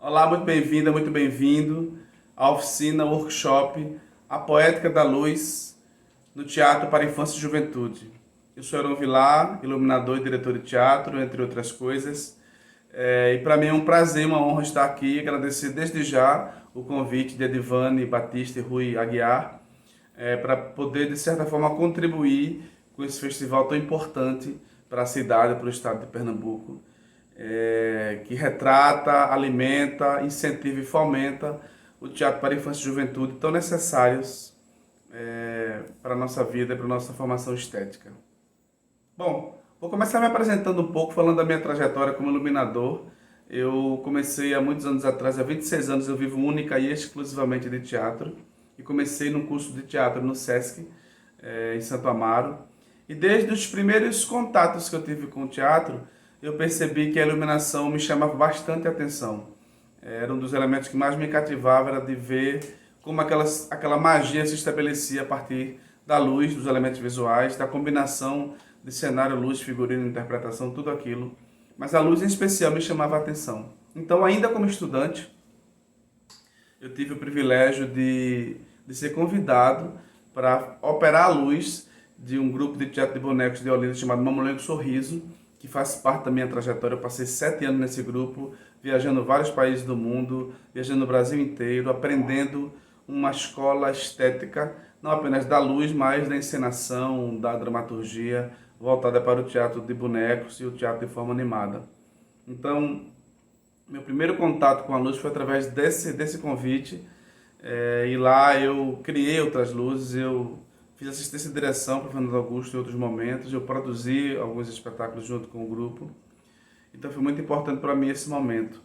Olá, muito bem-vinda, muito bem-vindo à oficina, workshop A Poética da Luz no Teatro para Infância e Juventude. Eu sou Heron Vilar, iluminador e diretor de teatro, entre outras coisas. E para mim é um prazer, uma honra estar aqui e agradecer desde já o convite de Edivane Batista e Rui Aguiar, para poder, de certa forma, contribuir com esse festival tão importante para a cidade, para o estado de Pernambuco, que retrata, alimenta, incentiva e fomenta o teatro para a infância e juventude tão necessários para a nossa vida e para a nossa formação estética. Bom, vou começar me apresentando um pouco, falando da minha trajetória como iluminador. Eu comecei há muitos anos atrás, há 26 anos eu vivo única e exclusivamente de teatro. E comecei num curso de teatro no Sesc, em Santo Amaro. E desde os primeiros contatos que eu tive com o teatro, eu percebi que a iluminação me chamava bastante atenção. Era um dos elementos que mais me cativava, era de ver como aquela magia se estabelecia a partir da luz, dos elementos visuais, da combinação de cenário, luz, figurino, interpretação, tudo aquilo. Mas a luz em especial me chamava a atenção. Então, ainda como estudante, eu tive o privilégio de ser convidado para operar a luz de um grupo de teatro de bonecos de Olinda chamado Mamulengo Sorriso, que faz parte da minha trajetória. Eu passei 7 anos nesse grupo, viajando vários países do mundo, viajando no Brasil inteiro, aprendendo uma escola estética, não apenas da luz, mas da encenação, da dramaturgia, voltada para o teatro de bonecos e o teatro de forma animada. Então, meu primeiro contato com a luz foi através desse convite, e lá eu criei outras luzes, eu fiz assistência de direção para o Fernando Augusto em outros momentos, eu produzi alguns espetáculos junto com o grupo, então foi muito importante para mim esse momento.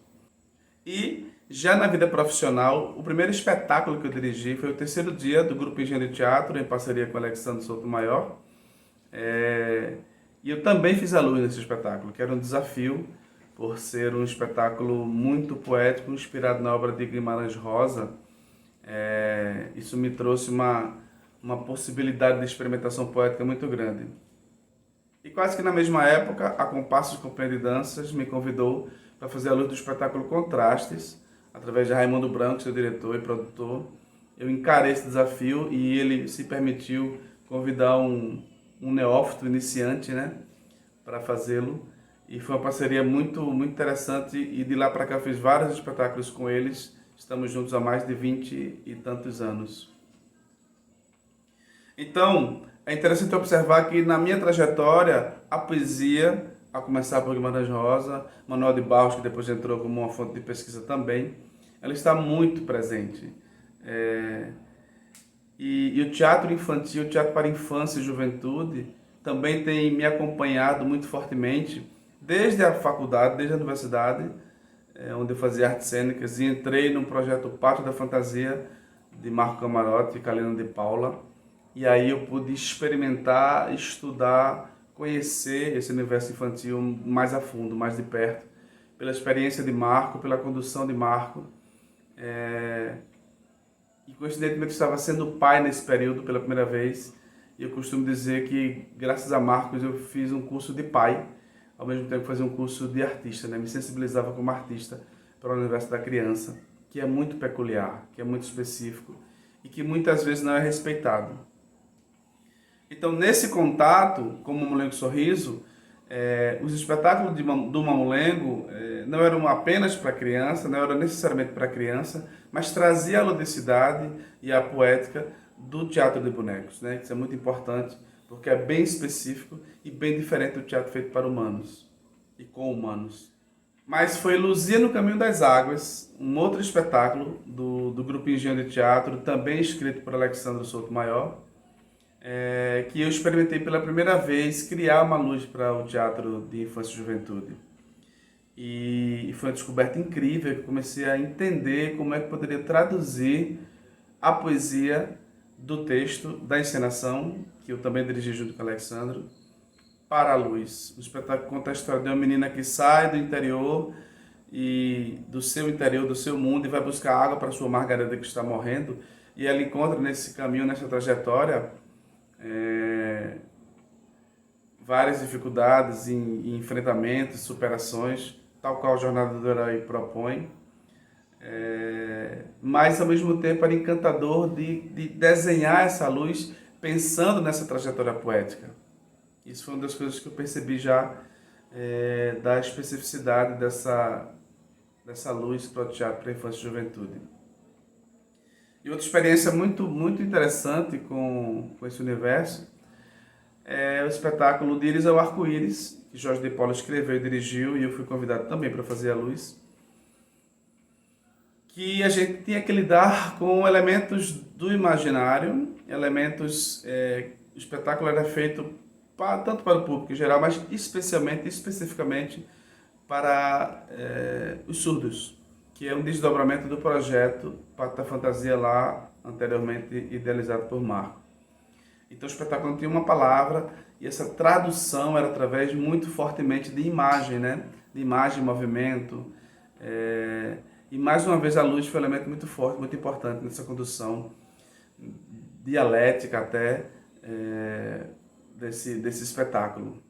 E já na vida profissional, o primeiro espetáculo que eu dirigi foi o terceiro dia do Grupo Engenho de Teatro, em parceria com o Alexandre Souto Maior. E eu também fiz a luz nesse espetáculo, que era um desafio, por ser um espetáculo muito poético, inspirado na obra de Guimarães Rosa. Isso me trouxe uma possibilidade de experimentação poética muito grande. E quase que na mesma época, a Compassos de Companhia de Danças me convidou para fazer a luz do espetáculo Contrastes, através de Raimundo Branco, seu diretor e produtor. Eu encarei esse desafio e ele se permitiu convidar um neófito iniciante, né, para fazê-lo. E foi uma parceria muito interessante e de lá para cá eu fiz vários espetáculos com eles. Estamos juntos há mais de 20 e tantos anos. Então, é interessante observar que na minha trajetória, a poesia, a começar por Guimarães Rosa, Manuel de Barros, que depois entrou como uma fonte de pesquisa também, ela está muito presente. É, e o teatro infantil, o teatro para infância e juventude, também tem me acompanhado muito fortemente, desde a faculdade, desde a universidade, onde eu fazia artes cênicas, e entrei no projeto Pátio da Fantasia, de Marco Camarote e Kalina de Paula. E aí eu pude experimentar, estudar, conhecer esse universo infantil mais a fundo, mais de perto, pela experiência de Marco, pela condução de Marco. E coincidentemente eu estava sendo pai nesse período pela primeira vez. E eu costumo dizer que, graças a Marcos, eu fiz um curso de pai, ao mesmo tempo que fazia um curso de artista, né? Me sensibilizava como artista para o universo da criança, que é muito peculiar, que é muito específico e que muitas vezes não é respeitado. Então, nesse contato com o Mamulengo Sorriso, os espetáculos do Mamulengo não eram apenas para criança, não eram necessariamente para criança, mas trazia a ludicidade e a poética do teatro de bonecos, né? Isso é muito importante, porque é bem específico e bem diferente do teatro feito para humanos e com humanos. Mas foi Luzia no Caminho das Águas, um outro espetáculo do Grupo Engenho de Teatro, também escrito por Alexandre Souto Maior, que eu experimentei pela primeira vez criar uma luz para o teatro de infância e juventude. E foi uma descoberta incrível, que eu comecei a entender como é que poderia traduzir a poesia do texto, da encenação, que eu também dirigi junto com o Alexandre, para a luz. O espetáculo conta a história de uma menina que sai do interior e do seu mundo, e vai buscar água para sua Margarida que está morrendo, e ela encontra nesse caminho, nessa trajetória, é, várias dificuldades e enfrentamentos, superações, tal qual a Jornada do Herói propõe. mas ao mesmo tempo era encantador de desenhar essa luz pensando nessa trajetória poética. Isso foi uma das coisas que eu percebi já da especificidade dessa luz para o teatro para a infância e juventude. E outra experiência muito interessante com esse universo é o espetáculo de Íris ao Arco-Íris, que Jorge de Paula escreveu e dirigiu, e eu fui convidado também para fazer a luz. Que a gente tinha que lidar com elementos do imaginário, elementos... o espetáculo era feito tanto para o público em geral, mas especificamente para os surdos, que é um desdobramento do projeto Pacto da Fantasia lá, anteriormente idealizado por Marco. Então o espetáculo não tinha uma palavra, e essa tradução era através muito fortemente de imagem, né? De imagem, movimento. E mais uma vez a luz foi um elemento muito forte, muito importante nessa condução dialética até desse espetáculo.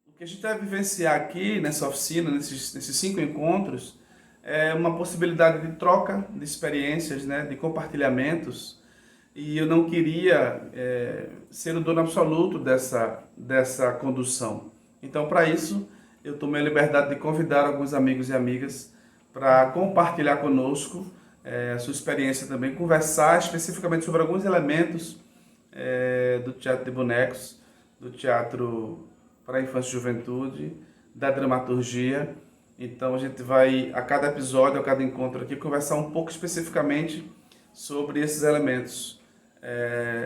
O que a gente vai vivenciar aqui nessa oficina, nesses 5 encontros, é uma possibilidade de troca de experiências, né, de compartilhamentos, e eu não queria ser o dono absoluto dessa condução. Então, para isso, eu tomei a liberdade de convidar alguns amigos e amigas para compartilhar conosco a sua experiência também, conversar especificamente sobre alguns elementos do teatro de bonecos, do teatro para a infância e juventude, da dramaturgia. Então a gente vai, a cada episódio, a cada encontro aqui, conversar um pouco especificamente sobre esses elementos.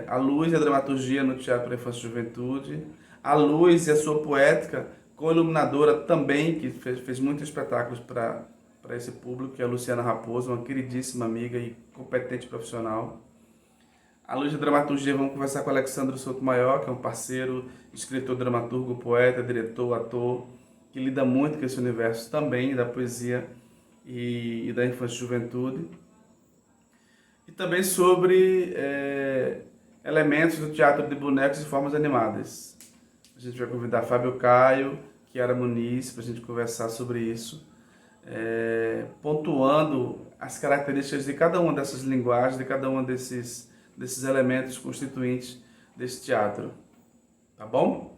A luz e a dramaturgia no teatro para a infância e juventude, a luz e a sua poética com a iluminadora também, que fez muitos espetáculos para esse público, que é a Luciana Raposo, uma queridíssima amiga e competente profissional. A luz e a dramaturgia, vamos conversar com o Alexandre Sotomayor, que é um parceiro, escritor, dramaturgo, poeta, diretor, ator, que lida muito com esse universo também da poesia e da infância e juventude. E também sobre elementos do teatro de bonecos e formas animadas. A gente vai convidar Fábio Caio, Chiara Muniz, para a gente conversar sobre isso, pontuando as características de cada uma dessas linguagens, de cada um desses elementos constituintes desse teatro. Tá bom?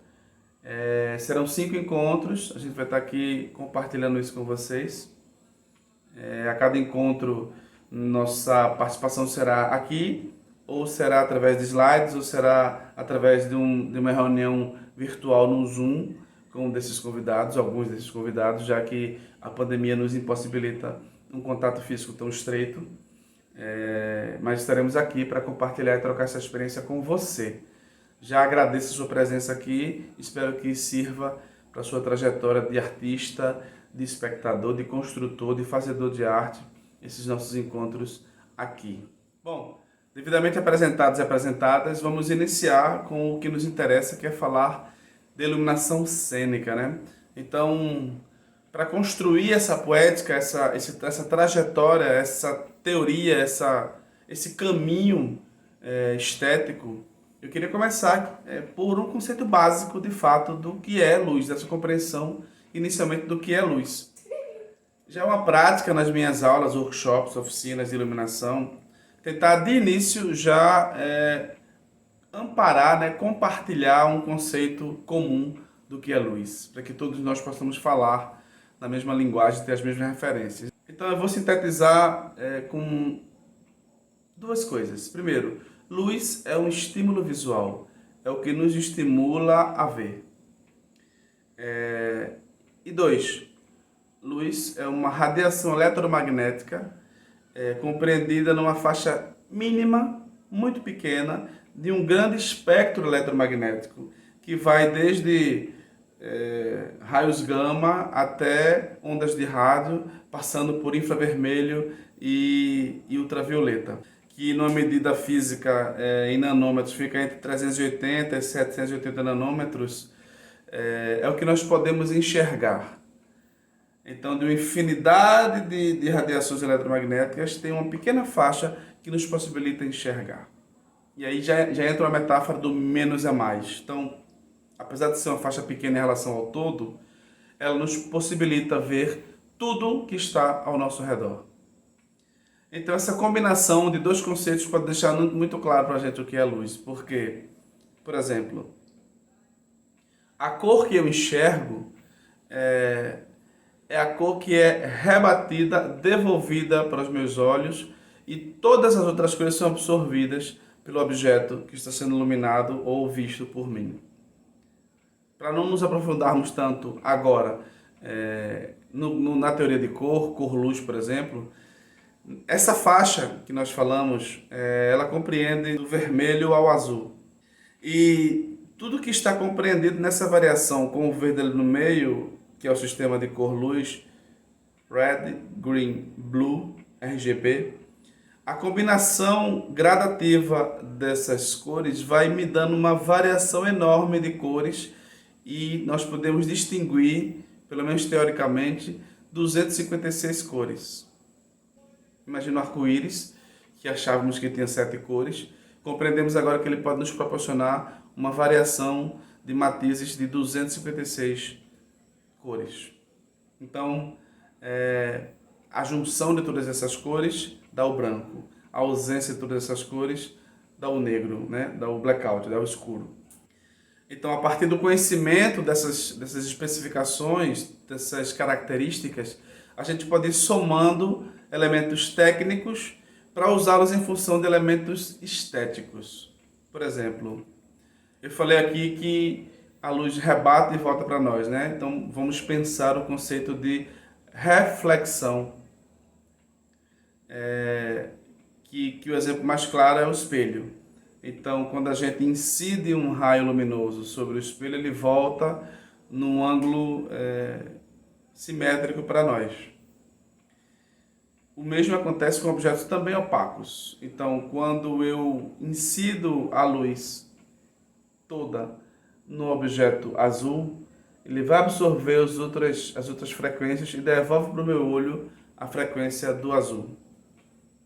Serão 5 encontros, a gente vai estar aqui compartilhando isso com vocês. A cada encontro, nossa participação será aqui, ou será através de slides, ou será através de uma reunião virtual no Zoom com alguns desses convidados, já que a pandemia nos impossibilita um contato físico tão estreito. Mas estaremos aqui para compartilhar e trocar essa experiência com você. Já agradeço a sua presença aqui, espero que sirva para a sua trajetória de artista, de espectador, de construtor, de fazedor de arte, esses nossos encontros aqui. Bom, devidamente apresentados e apresentadas, vamos iniciar com o que nos interessa, que é falar de iluminação cênica, né? Então, para construir essa poética, essa trajetória, essa teoria, esse caminho estético, eu queria começar por um conceito básico, de fato, do que é luz, dessa compreensão inicialmente do que é luz. Já é uma prática nas minhas aulas, workshops, oficinas de iluminação, tentar de início já amparar, né, compartilhar um conceito comum do que é luz, para que todos nós possamos falar na mesma linguagem, ter as mesmas referências. Então eu vou sintetizar com duas coisas. Primeiro, luz é um estímulo visual, é o que nos estimula a ver. E dois, luz é uma radiação eletromagnética compreendida numa faixa mínima, muito pequena, de um grande espectro eletromagnético, que vai desde raios gama até ondas de rádio, passando por infravermelho e ultravioleta, que numa medida física em nanômetros fica entre 380 e 780 nanômetros, é o que nós podemos enxergar. Então, de uma infinidade de radiações eletromagnéticas, tem uma pequena faixa que nos possibilita enxergar. E aí já entra uma metáfora do menos é mais. Então, apesar de ser uma faixa pequena em relação ao todo, ela nos possibilita ver tudo que está ao nosso redor. Então, essa combinação de dois conceitos pode deixar muito claro para a gente o que é luz. Porque, por exemplo, a cor que eu enxergo é a cor que é rebatida, devolvida para os meus olhos, e todas as outras cores são absorvidas pelo objeto que está sendo iluminado ou visto por mim. Para não nos aprofundarmos tanto agora na teoria de cor-luz, por exemplo, essa faixa que nós falamos, ela compreende do vermelho ao azul. E tudo que está compreendido nessa variação, com o verde ali no meio, que é o sistema de cor-luz, Red, Green, Blue, RGB, a combinação gradativa dessas cores vai me dando uma variação enorme de cores e nós podemos distinguir, pelo menos teoricamente, 256 cores. Imagina o arco-íris, que achávamos que tinha 7 cores, compreendemos agora que ele pode nos proporcionar uma variação de matizes de 256 cores. Então, a junção de todas essas cores dá o branco, a ausência de todas essas cores dá o negro, né? Dá o blackout, dá o escuro. Então, a partir do conhecimento dessas especificações, dessas características, a gente pode ir somando elementos técnicos para usá-los em função de elementos estéticos. Por exemplo, eu falei aqui que a luz rebate e volta para nós, né? Então vamos pensar o conceito de reflexão, que o exemplo mais claro é o espelho. Então, quando a gente incide um raio luminoso sobre o espelho, ele volta num ângulo simétrico para nós. O mesmo acontece com objetos também opacos. Então, quando eu incido a luz toda no objeto azul, ele vai absorver as outras frequências e devolve para o meu olho a frequência do azul.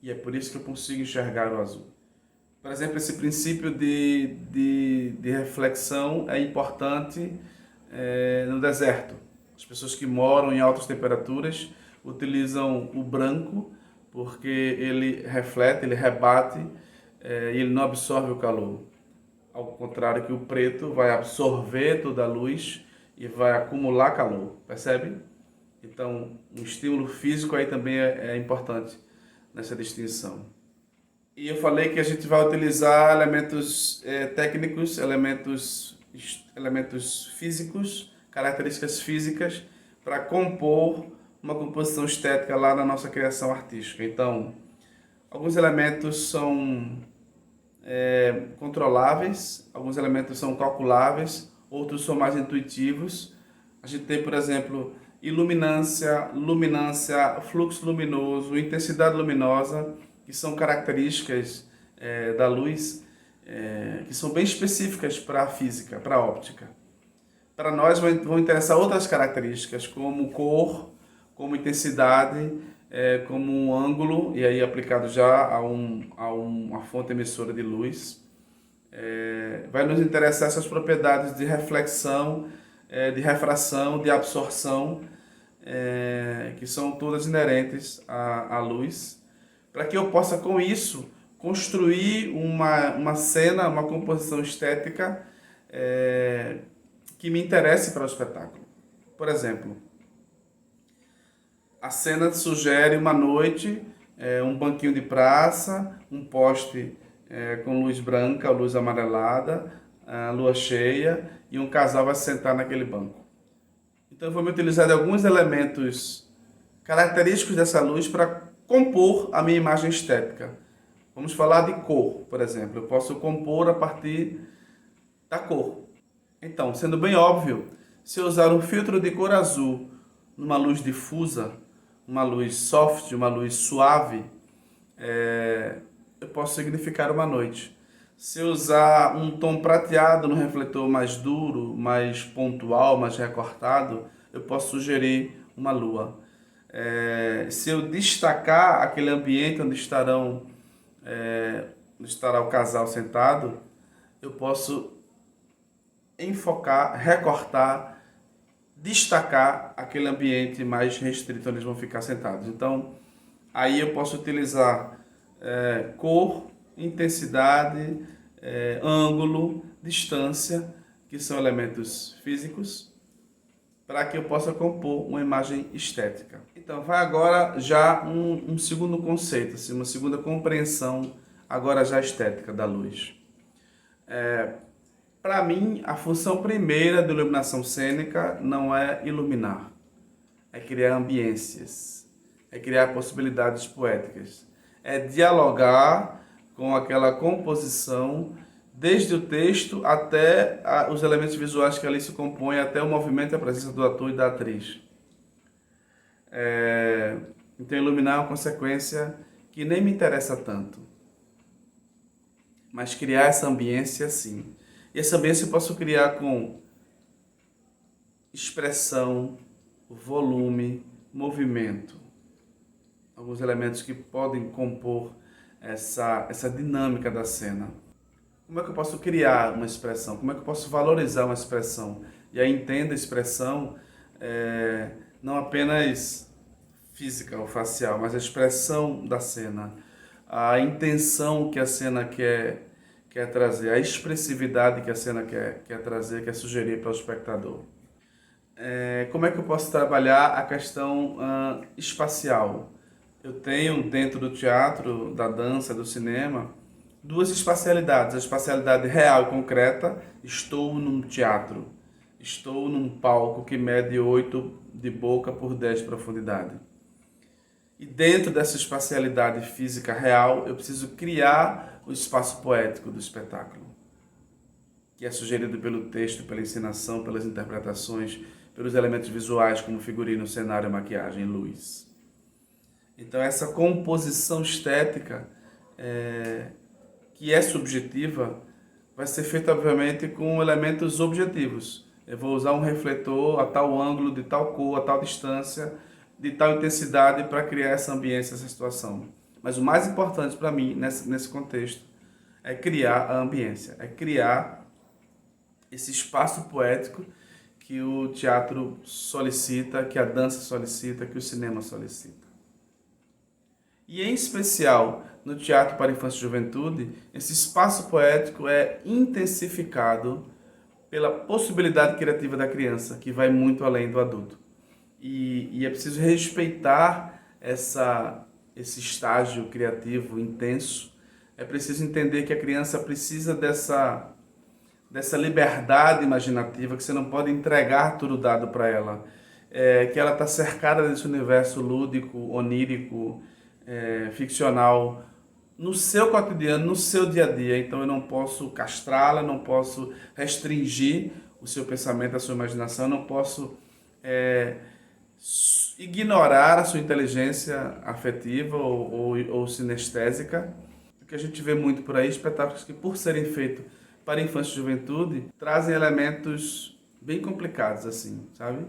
E é por isso que eu consigo enxergar o azul. Por exemplo, esse princípio de reflexão é importante no deserto. As pessoas que moram em altas temperaturas utilizam o branco porque ele reflete, ele rebate e ele não absorve o calor. Ao contrário que o preto vai absorver toda a luz e vai acumular calor, percebe? Então, um estímulo físico aí também é importante nessa distinção. E eu falei que a gente vai utilizar elementos técnicos, elementos físicos, características físicas, para compor uma composição estética lá na nossa criação artística. Então, alguns elementos são controláveis, alguns elementos são calculáveis, outros são mais intuitivos. A gente tem, por exemplo, iluminância, luminância, fluxo luminoso, intensidade luminosa, que são características da luz, que são bem específicas para a física, para a óptica. Para nós vão interessar outras características, como cor, como intensidade, como um ângulo, e aí aplicado já a uma fonte emissora de luz. Vai nos interessar essas propriedades de reflexão, de refração, de absorção, que são todas inerentes à luz, para que eu possa, com isso, construir uma cena, uma composição estética que me interesse para o espetáculo. Por exemplo, a cena sugere uma noite, um banquinho de praça, um poste com luz branca, luz amarelada, lua cheia, e um casal vai sentar naquele banco. Então eu vou me utilizar de alguns elementos característicos dessa luz para compor a minha imagem estética. Vamos falar de cor, por exemplo. Eu posso compor a partir da cor. Então, sendo bem óbvio, se eu usar um filtro de cor azul numa luz difusa, uma luz soft, uma luz suave, eu posso significar uma noite. Se eu usar um tom prateado no refletor mais duro, mais pontual, mais recortado, eu posso sugerir uma lua. Se eu destacar aquele ambiente onde estará o casal sentado, eu posso enfocar, recortar, destacar aquele ambiente mais restrito onde eles vão ficar sentados. Então, aí eu posso utilizar cor, intensidade, ângulo, distância, que são elementos físicos, para que eu possa compor uma imagem estética. Então, vai agora já um segundo conceito, assim, uma segunda compreensão, agora já estética da luz. Para mim, a função primeira da iluminação cênica não é iluminar, é criar ambiências, é criar possibilidades poéticas, é dialogar com aquela composição, desde o texto até os elementos visuais que ali se compõem, até o movimento e a presença do ator e da atriz. Então, iluminar é uma consequência que nem me interessa tanto, mas criar essa ambiência, sim. E essa ambiência eu posso criar com expressão, volume, movimento. Alguns elementos que podem compor essa dinâmica da cena. Como é que eu posso criar uma expressão? Como é que eu posso valorizar uma expressão? E aí entenda a expressão não apenas física ou facial, mas a expressão da cena, a intenção que a cena quer trazer, a expressividade que a cena quer trazer, quer sugerir para o espectador. Como é que eu posso trabalhar a questão espacial? Eu tenho dentro do teatro, da dança, do cinema, duas espacialidades. A espacialidade real e concreta, estou num teatro, estou num palco que mede 8 de boca por 10 de profundidade. E dentro dessa espacialidade física real, eu preciso criar o espaço poético do espetáculo, que é sugerido pelo texto, pela encenação, pelas interpretações, pelos elementos visuais como figurino, cenário, maquiagem, luz. Então essa composição estética, que é subjetiva, vai ser feita obviamente com elementos objetivos. Eu vou usar um refletor a tal ângulo, de tal cor, a tal distância, de tal intensidade para criar essa ambiência, essa situação. Mas o mais importante para mim, nesse contexto, é criar a ambiência, é criar esse espaço poético que o teatro solicita, que a dança solicita, que o cinema solicita. E em especial, no teatro para infância e juventude, esse espaço poético é intensificado pela possibilidade criativa da criança, que vai muito além do adulto. E é preciso respeitar esse estágio criativo intenso. É preciso entender que a criança precisa dessa liberdade imaginativa, que você não pode entregar tudo dado para ela. Que ela está cercada desse universo lúdico, onírico, ficcional, no seu cotidiano, no seu dia a dia. Então eu não posso castrá-la, não posso restringir o seu pensamento, a sua imaginação, não posso ignorar a sua inteligência afetiva ou sinestésica. O que a gente vê muito por aí, espetáculos que, por serem feitos para infância e juventude, trazem elementos bem complicados, assim, sabe?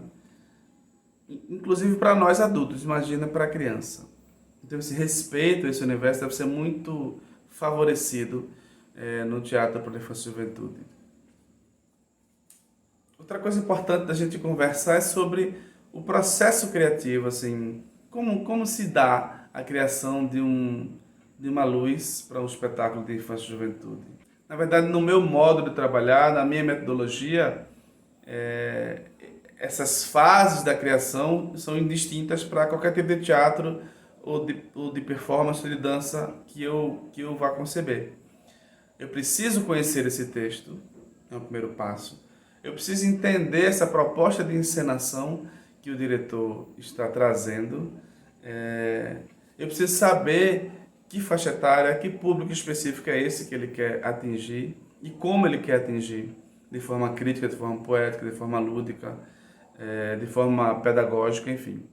Inclusive para nós adultos, imagina para a criança. Então esse respeito a esse universo deve ser muito favorecido no teatro para a infância e juventude. Outra coisa importante da gente conversar é sobre o processo criativo, assim, como se dá a criação de uma luz para um espetáculo de infância e juventude. Na verdade, no meu modo de trabalhar, na minha metodologia, essas fases da criação são indistintas para qualquer tipo de teatro ou de performance ou de dança que eu vá conceber. Eu preciso conhecer esse texto, é o primeiro passo. Eu preciso entender essa proposta de encenação que o diretor está trazendo. Eu preciso saber que faixa etária, que público específico é esse que ele quer atingir e como ele quer atingir, de forma crítica, de forma poética, de forma lúdica, de forma pedagógica, enfim.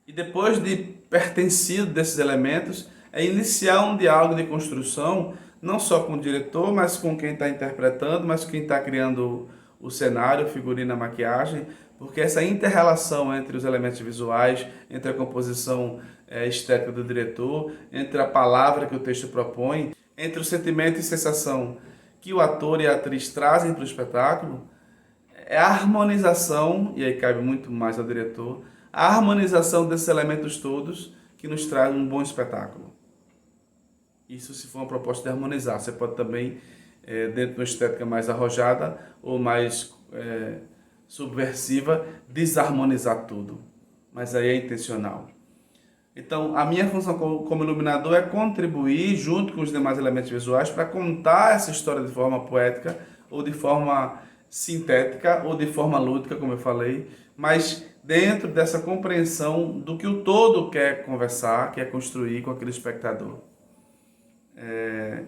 E depois de pertencido desses elementos, é iniciar um diálogo de construção, não só com o diretor, mas com quem está interpretando, mas com quem está criando o cenário, o figurino, a maquiagem, porque essa inter-relação entre os elementos visuais, entre a composição estética do diretor, entre a palavra que o texto propõe, entre o sentimento e sensação que o ator e a atriz trazem para o espetáculo, é a harmonização, e aí cabe muito mais ao diretor, a harmonização desses elementos todos que nos traz um bom espetáculo. Isso se for uma proposta de harmonizar. Você pode também, dentro de uma estética mais arrojada ou mais subversiva, desarmonizar tudo. Mas aí é intencional. Então, a minha função como iluminador é contribuir, junto com os demais elementos visuais, para contar essa história de forma poética, ou de forma sintética, ou de forma lúdica, como eu falei, mas dentro dessa compreensão do que o todo quer conversar, quer construir com aquele espectador.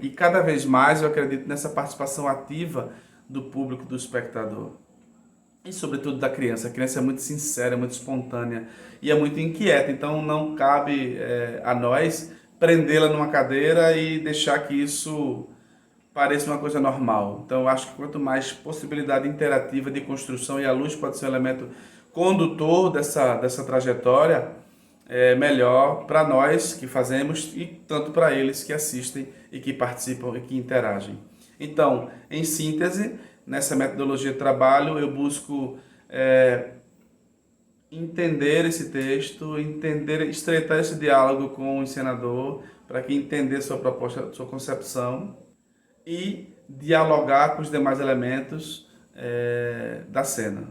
E cada vez mais eu acredito nessa participação ativa do público, do espectador. E sobretudo da criança. A criança é muito sincera, é muito espontânea e é muito inquieta. Então não cabe a nós prendê-la numa cadeira e deixar que isso pareça uma coisa normal. Então eu acho que quanto mais possibilidade interativa de construção, e a luz pode ser um elemento condutor dessa trajetória, melhor para nós que fazemos e tanto para eles que assistem e que participam e que interagem. Então, em síntese, nessa metodologia de trabalho, eu busco entender esse texto, estreitar esse diálogo com o encenador, para que entender sua proposta, sua concepção, e dialogar com os demais elementos da cena.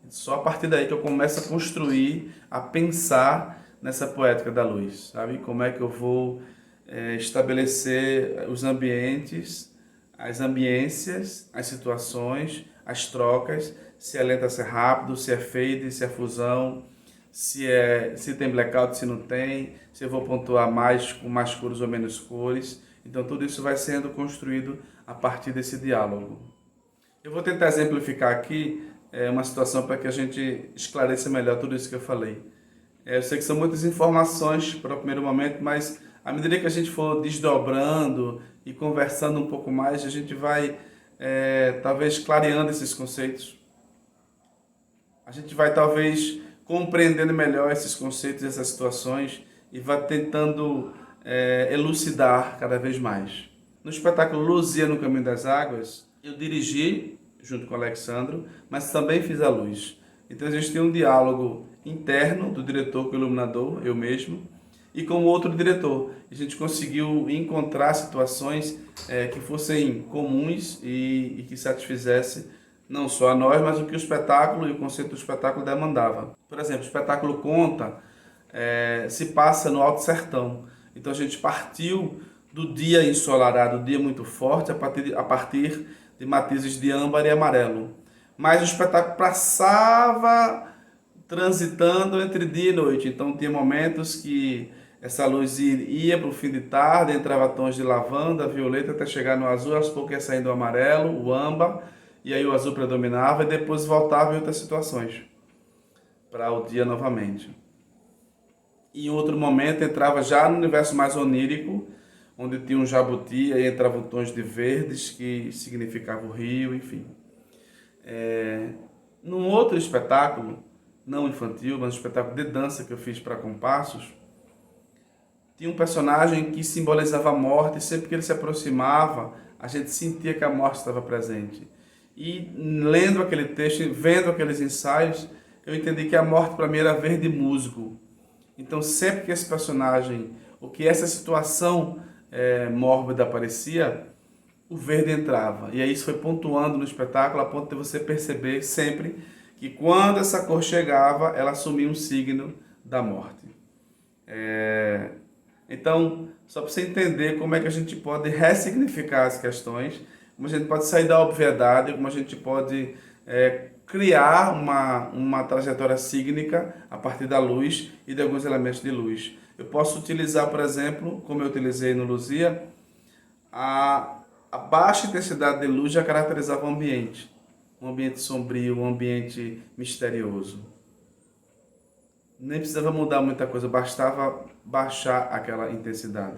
Só a partir daí que eu começo a construir, a pensar nessa poética da luz, sabe? Como é que eu vou estabelecer os ambientes, as ambiências, as situações, as trocas, se é lenta, se é rápido, se é fade, se é fusão, se tem blackout, se não tem, se eu vou pontuar mais com mais cores ou menos cores. Então tudo isso vai sendo construído a partir desse diálogo. Eu vou tentar exemplificar aqui uma situação para que a gente esclareça melhor tudo isso que eu falei. Eu sei que são muitas informações para o primeiro momento, mas à medida que a gente for desdobrando e conversando um pouco mais, a gente vai talvez clareando esses conceitos. A gente vai talvez compreendendo melhor esses conceitos, essas situações, e vai tentando elucidar cada vez mais. No espetáculo Luzia no Caminho das Águas, eu dirigi junto com o Alexandro, mas também fiz a luz. Então a gente tem um diálogo interno do diretor com o iluminador, eu mesmo, e com o outro diretor. A gente conseguiu encontrar situações que fossem comuns e que satisfizesse não só a nós, mas o que o espetáculo e o conceito do espetáculo demandava. Por exemplo, o espetáculo Conta se passa no Alto Sertão. Então a gente partiu do dia ensolarado, do dia muito forte, a partir de matizes de âmbar e amarelo. Mas o espetáculo passava transitando entre dia e noite. Então tinha momentos que Essa luz ia para o fim de tarde, entrava tons de lavanda, violeta, até chegar no azul, aos poucos ia saindo o amarelo, o âmbar, e aí o azul predominava, e depois voltava em outras situações, para o dia novamente. E em outro momento entrava já no universo mais onírico, onde tinha um jabuti, aí entravam tons de verdes, que significava o rio, enfim. Num outro espetáculo, não infantil, mas um espetáculo de dança que eu fiz para compassos, tinha um personagem que simbolizava a morte, e sempre que ele se aproximava, a gente sentia que a morte estava presente. E lendo aquele texto, vendo aqueles ensaios, eu entendi que a morte para mim era verde musgo. Então, sempre que esse personagem, ou que essa situação mórbida aparecia, o verde entrava. E aí isso foi pontuando no espetáculo, a ponto de você perceber sempre que quando essa cor chegava, ela assumia um signo da morte. Então, só para você entender como é que a gente pode ressignificar as questões, como a gente pode sair da obviedade, como a gente pode criar uma trajetória sígnica a partir da luz e de alguns elementos de luz. Eu posso utilizar, por exemplo, como eu utilizei no Luzia, a baixa intensidade de luz já caracterizava o ambiente. Um ambiente sombrio, um ambiente misterioso. Nem precisava mudar muita coisa, bastava baixar aquela intensidade.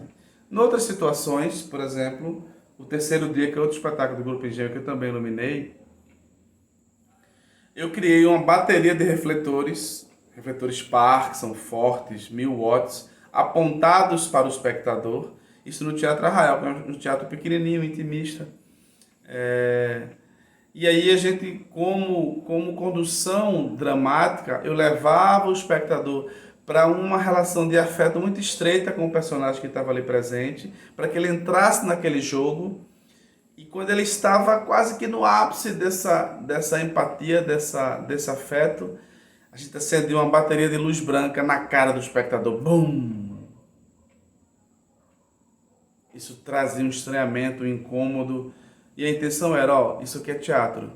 Em outras situações, por exemplo, o terceiro dia, que é outro espetáculo do Grupo Engenho que eu também iluminei, eu criei uma bateria de refletores, refletores par, que são fortes, 1000 watts, apontados para o espectador. Isso no Teatro Arraial, que é um teatro pequenininho, intimista. E aí a gente, como condução dramática, eu levava o espectador para uma relação de afeto muito estreita com o personagem que estava ali presente, para que ele entrasse naquele jogo. E quando ele estava quase que no ápice dessa empatia, desse afeto, a gente acendia uma bateria de luz branca na cara do espectador. Bum! Isso trazia um estranhamento, um incômodo. E a intenção era, ó, isso aqui é teatro,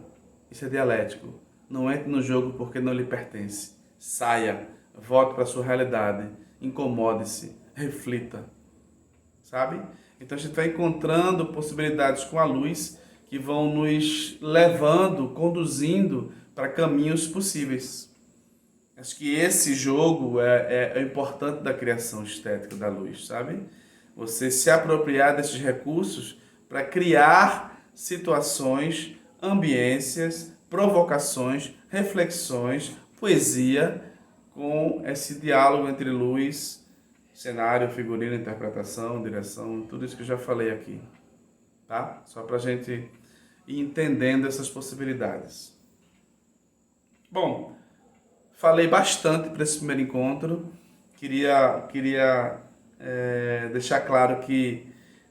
isso é dialético. Não entre no jogo porque não lhe pertence. Saia, volte para a sua realidade, incomode-se, reflita, sabe? Então a gente vai encontrando possibilidades com a luz que vão nos levando, conduzindo para caminhos possíveis. Acho que esse jogo é importante da criação estética da luz, sabe? Você se apropriar desses recursos para criar situações, ambiências, provocações, reflexões, poesia, com esse diálogo entre luz, cenário, figurino, interpretação, direção, tudo isso que eu já falei aqui, tá? Só para a gente ir entendendo essas possibilidades. Bom, falei bastante para esse primeiro encontro. Queria deixar claro que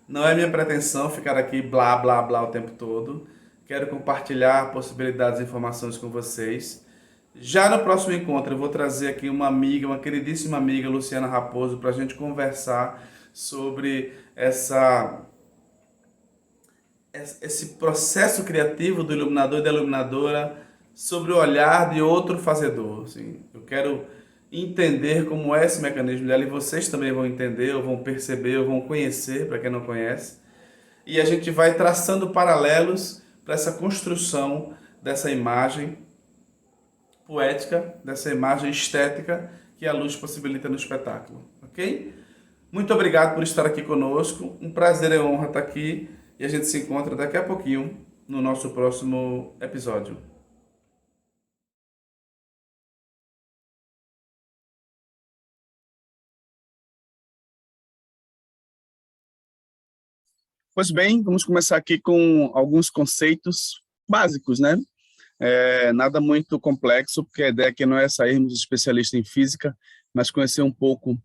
não é minha pretensão ficar aqui blá blá blá o tempo todo. Quero compartilhar possibilidades e informações com vocês. Já no próximo encontro eu vou trazer aqui uma amiga, uma queridíssima amiga, Luciana Raposo, para a gente conversar sobre esse processo criativo do iluminador e da iluminadora, sobre o olhar de outro fazedor. Assim. Eu quero entender como é esse mecanismo dela e vocês também vão entender, ou vão perceber, ou vão conhecer, para quem não conhece. E a gente vai traçando paralelos para essa construção dessa imagem poética, dessa imagem estética que a luz possibilita no espetáculo, ok? Muito obrigado por estar aqui conosco, um prazer e honra estar aqui e a gente se encontra daqui a pouquinho no nosso próximo episódio. Pois bem, vamos começar aqui com alguns conceitos básicos, né? Nada muito complexo, porque a ideia aqui não é sairmos especialistas em física, mas conhecer um pouco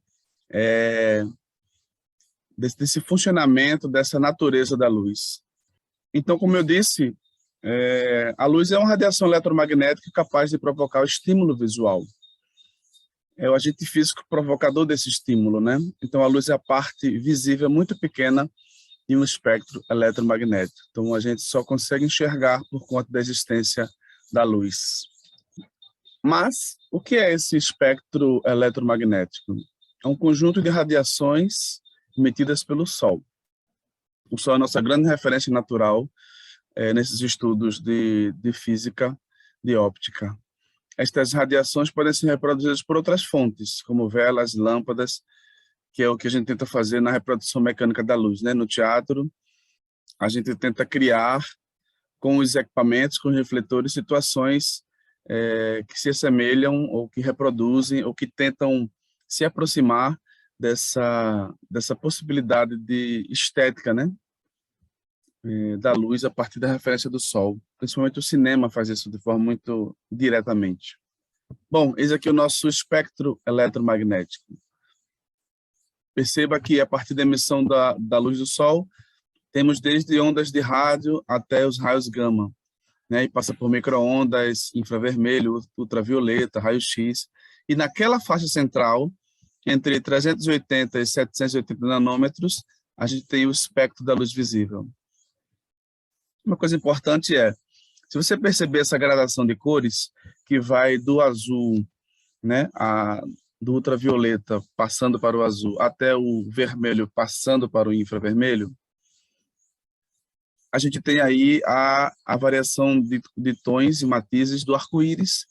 desse funcionamento, dessa natureza da luz. Então, como eu disse, a luz é uma radiação eletromagnética capaz de provocar o estímulo visual. É o agente físico provocador desse estímulo, né? Então, a luz é a parte visível muito pequena em um espectro eletromagnético. Então, a gente só consegue enxergar por conta da existência da luz. Mas, o que é esse espectro eletromagnético? é um conjunto de radiações emitidas pelo Sol. O Sol é a nossa grande referência natural nesses estudos de física, de óptica. Estas radiações podem ser reproduzidas por outras fontes, como velas, lâmpadas, que é o que a gente tenta fazer na reprodução mecânica da luz, né? No teatro, a gente tenta criar, com os equipamentos, com os refletores, situações que se assemelham, ou que reproduzem, ou que tentam se aproximar dessa possibilidade de estética, né? Da luz a partir da referência do Sol. Principalmente o cinema faz isso de forma muito diretamente. Bom, esse aqui é o nosso espectro eletromagnético. Perceba que a partir da emissão da luz do Sol, temos desde ondas de rádio até os raios gama, né? E passa por micro-ondas, infravermelho, ultravioleta, raio-x. E naquela faixa central, entre 380 e 780 nanômetros, a gente tem o espectro da luz visível. Uma coisa importante se você perceber essa gradação de cores, que vai do azul, né, do ultravioleta passando para o azul, até o vermelho passando para o infravermelho, a gente tem aí a variação de tons e matizes do arco-íris,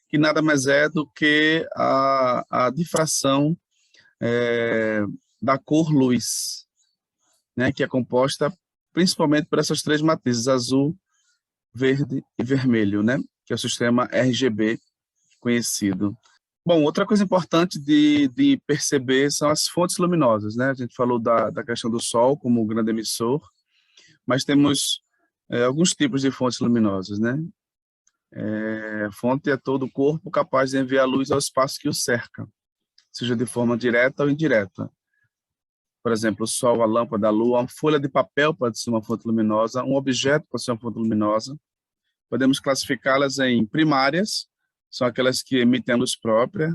que nada mais é do que a difração da cor luz, né, que é composta principalmente por essas três matizes, azul, verde e vermelho, né, que é o sistema RGB conhecido. Bom, outra coisa importante de perceber são as fontes luminosas, né? A gente falou da questão do Sol como o grande emissor, mas temos alguns tipos de fontes luminosas, né? Fonte é todo o corpo capaz de enviar luz ao espaço que o cerca, seja de forma direta ou indireta. Por exemplo, o Sol, a lâmpada, a Lua, uma folha de papel pode ser uma fonte luminosa, um objeto pode ser uma fonte luminosa. Podemos classificá-las em primárias, são aquelas que emitem a luz própria,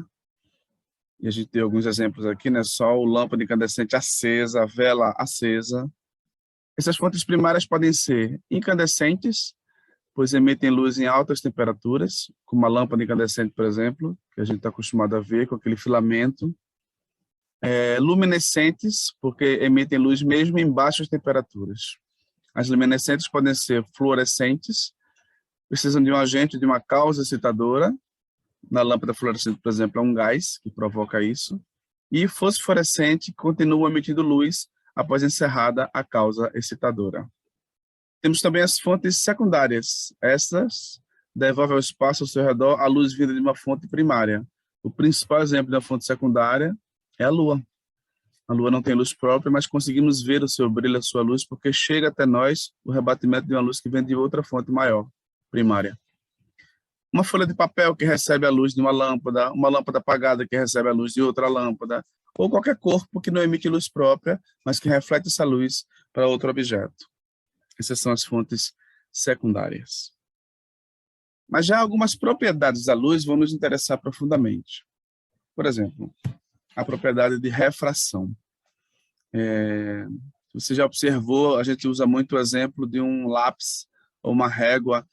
e a gente tem alguns exemplos aqui, né? Sol, lâmpada incandescente acesa, vela acesa. Essas fontes primárias podem ser incandescentes, pois emitem luz em altas temperaturas, como uma lâmpada incandescente, por exemplo, que a gente está acostumado a ver com aquele filamento. Luminescentes, porque emitem luz mesmo em baixas temperaturas. As luminescentes podem ser fluorescentes, precisam de um agente, de uma causa excitadora. Na lâmpada fluorescente, por exemplo, é um gás que provoca isso. E fosforescente continua emitindo luz após encerrada a causa excitadora. Temos também as fontes secundárias. Essas devolvem ao espaço ao seu redor a luz vinda de uma fonte primária. O principal exemplo da fonte secundária é a Lua. A Lua não tem luz própria, mas conseguimos ver o seu brilho, a sua luz, porque chega até nós o rebatimento de uma luz que vem de outra fonte maior, primária. Uma folha de papel que recebe a luz de uma lâmpada apagada que recebe a luz de outra lâmpada, ou qualquer corpo que não emite luz própria, mas que reflete essa luz para outro objeto. Essas são as fontes secundárias. Mas já algumas propriedades da luz vão nos interessar profundamente. Por exemplo, a propriedade de refração. Você já observou, a gente usa muito o exemplo de um lápis ou uma régua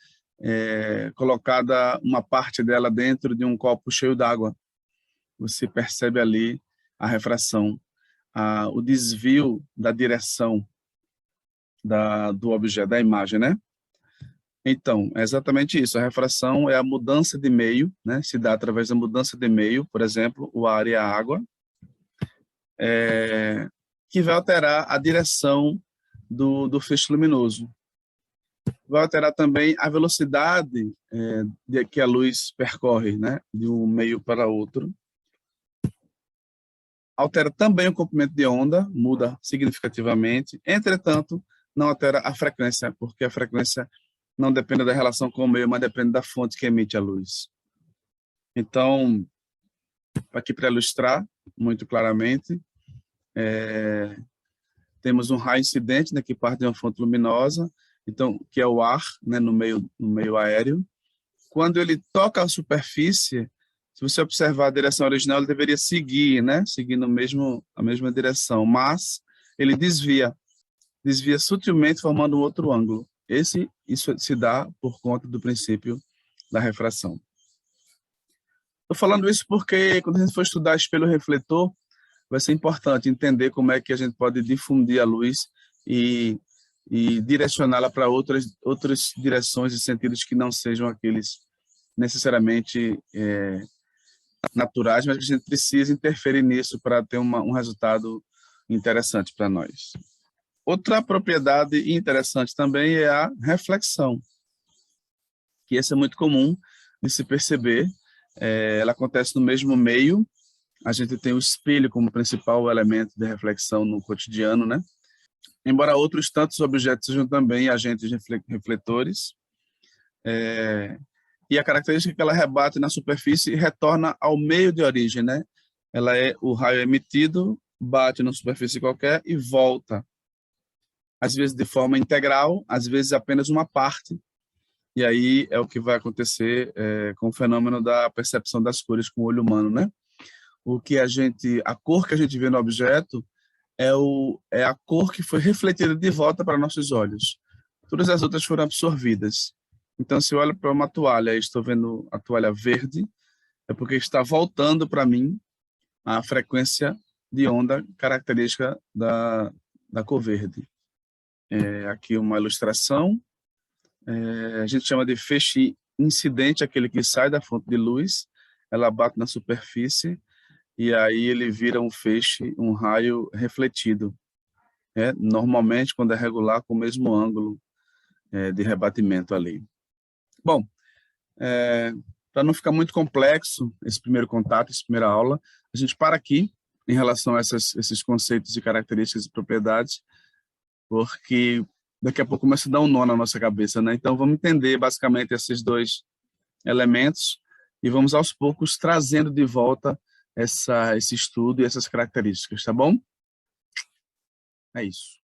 colocada uma parte dela dentro de um copo cheio d'água. Você percebe ali a refração, o desvio da direção do objeto, da imagem, né? Então, é exatamente isso. A refração é a mudança de meio, né? Se dá através da mudança de meio, por exemplo, o ar e a água, que vai alterar a direção do feixe luminoso. Vai alterar também a velocidade que a luz percorre, né, de um meio para outro. Altera também o comprimento de onda, muda significativamente. Entretanto, não altera a frequência, porque a frequência não depende da relação com o meio, mas depende da fonte que emite a luz. Então, aqui para ilustrar muito claramente, temos um raio incidente, né, que parte de uma fonte luminosa, então, que é o ar, né, no meio aéreo. Quando ele toca a superfície, se você observar a direção original, ele deveria seguir, né, seguindo a mesma direção, mas ele desvia sutilmente, formando um outro ângulo. Isso se dá por conta do princípio da refração. Estou falando isso porque, quando a gente for estudar espelho refletor, vai ser importante entender como é que a gente pode difundir a luz e direcioná-la para outras direções e sentidos que não sejam aqueles necessariamente naturais, mas que a gente precisa interferir nisso para ter um resultado interessante para nós. Outra propriedade interessante também é a reflexão, que essa é muito comum de se perceber. Ela acontece no mesmo meio. A gente tem o espelho como principal elemento de reflexão no cotidiano, né? Embora outros tantos objetos sejam também agentes refletores, e a característica é que ela rebate na superfície e retorna ao meio de origem, né? Ela o raio é emitido, bate na superfície qualquer e volta. Às vezes de forma integral, às vezes apenas uma parte. E aí é o que vai acontecer com o fenômeno da percepção das cores com o olho humano, né? A cor que a gente vê no objeto é a cor que foi refletida de volta para nossos olhos. Todas as outras foram absorvidas. Então, se eu olho para uma toalha e estou vendo a toalha verde, é porque está voltando para mim a frequência de onda característica da cor verde. Aqui uma ilustração. A gente chama de feixe incidente, aquele que sai da fonte de luz, ela bate na superfície e aí ele vira um feixe, um raio refletido. Normalmente, quando é regular, com o mesmo ângulo de rebatimento ali. Bom, para não ficar muito complexo esse primeiro contato, essa primeira aula, a gente para aqui em relação a esses conceitos e características e propriedades, porque daqui a pouco começa a dar um nó na nossa cabeça, né? Então, vamos entender basicamente esses dois elementos e vamos aos poucos trazendo de volta esse estudo e essas características, tá bom? É isso.